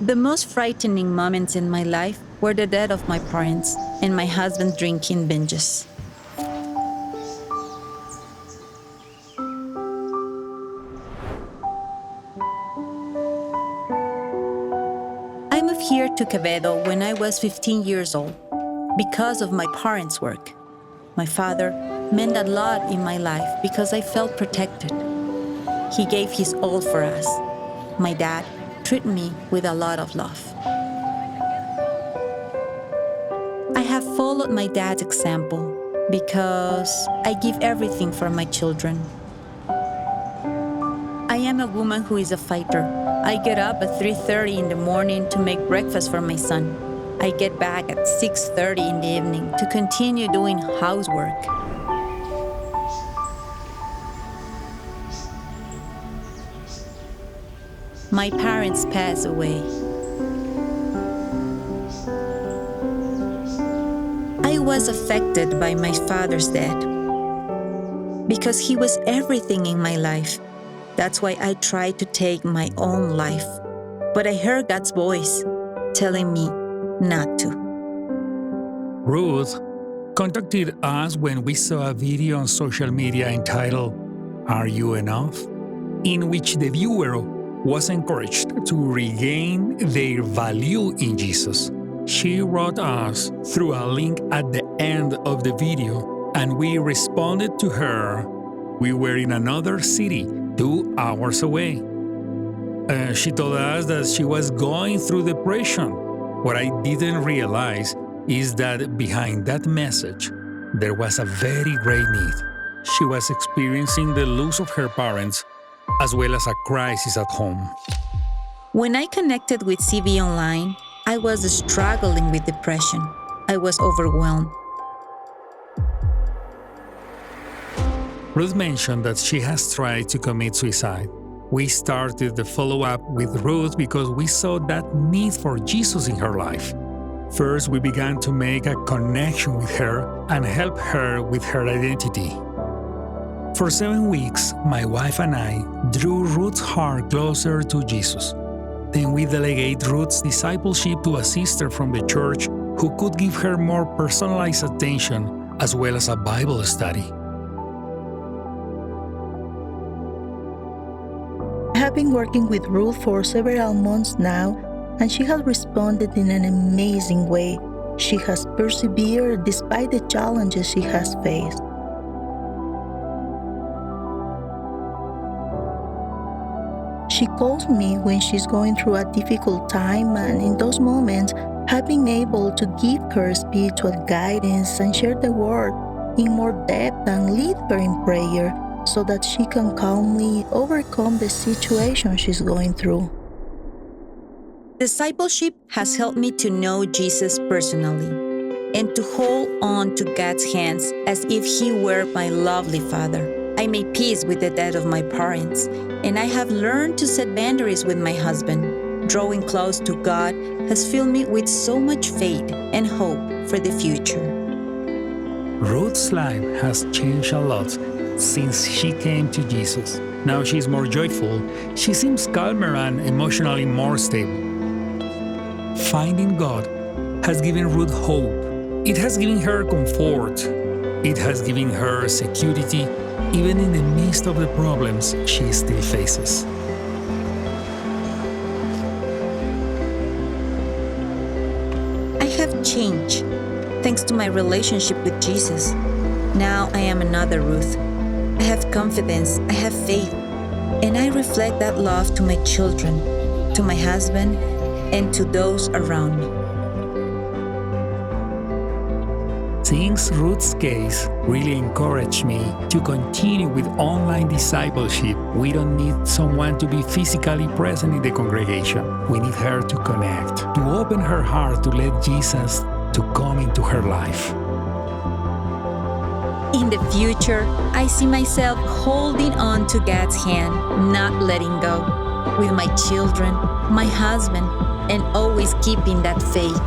The most frightening moments in my life were the death of my parents and my husband drinking binges. I moved here to Quevedo when I was 15 years old because of my parents' work. My father meant a lot in my life because I felt protected. He gave his all for us. My dad treated me with a lot of love. I have followed my dad's example because I give everything for my children. I am a woman who is a fighter. I get up at 3:30 in the morning to make breakfast for my son. I get back at 6:30 in the evening to continue doing housework. My parents passed away. I was affected by my father's death because he was everything in my life. That's why I tried to take my own life. But I heard God's voice telling me not to. Ruth contacted us when we saw a video on social media entitled, "Are You Enough?", in which the viewer was encouraged to regain their value in Jesus. She wrote us through a link at the end of the video, and we responded to her. We were in another city, 2 hours away. She told us that she was going through depression. What I didn't realize is that behind that message, there was a very great need. She was experiencing the loss of her parents, as well as a crisis at home. When I connected with CV Online, I was struggling with depression. I was overwhelmed. Ruth mentioned that she has tried to commit suicide. We started the follow-up with Ruth because we saw that need for Jesus in her life. First, we began to make a connection with her and help her with her identity. For 7 weeks, my wife and I drew Ruth's heart closer to Jesus. Then we delegate Ruth's discipleship to a sister from the church who could give her more personalized attention as well as a Bible study. I have been working with Ruth for several months now, and she has responded in an amazing way. She has persevered despite the challenges she has faced. She calls me when she's going through a difficult time, and in those moments, I've been able to give her spiritual guidance and share the word in more depth and lead her in prayer so that she can calmly overcome the situation she's going through. Discipleship has helped me to know Jesus personally and to hold on to God's hands as if He were my lovely Father. I made peace with the death of my parents, and I have learned to set boundaries with my husband. Drawing close to God has filled me with so much faith and hope for the future. Ruth's life has changed a lot since she came to Jesus. Now she's more joyful, she seems calmer and emotionally more stable. Finding God has given Ruth hope. It has given her comfort. It has given her security, even in the midst of the problems she still faces. I have changed thanks to my relationship with Jesus. Now I am another Ruth. I have confidence, I have faith, and I reflect that love to my children, to my husband, and to those around me. Seeing Ruth's case really encouraged me to continue with online discipleship. We don't need someone to be physically present in the congregation. We need her to connect, to open her heart to let Jesus to come into her life. In the future, I see myself holding on to God's hand, not letting go, with my children, my husband, and always keeping that faith.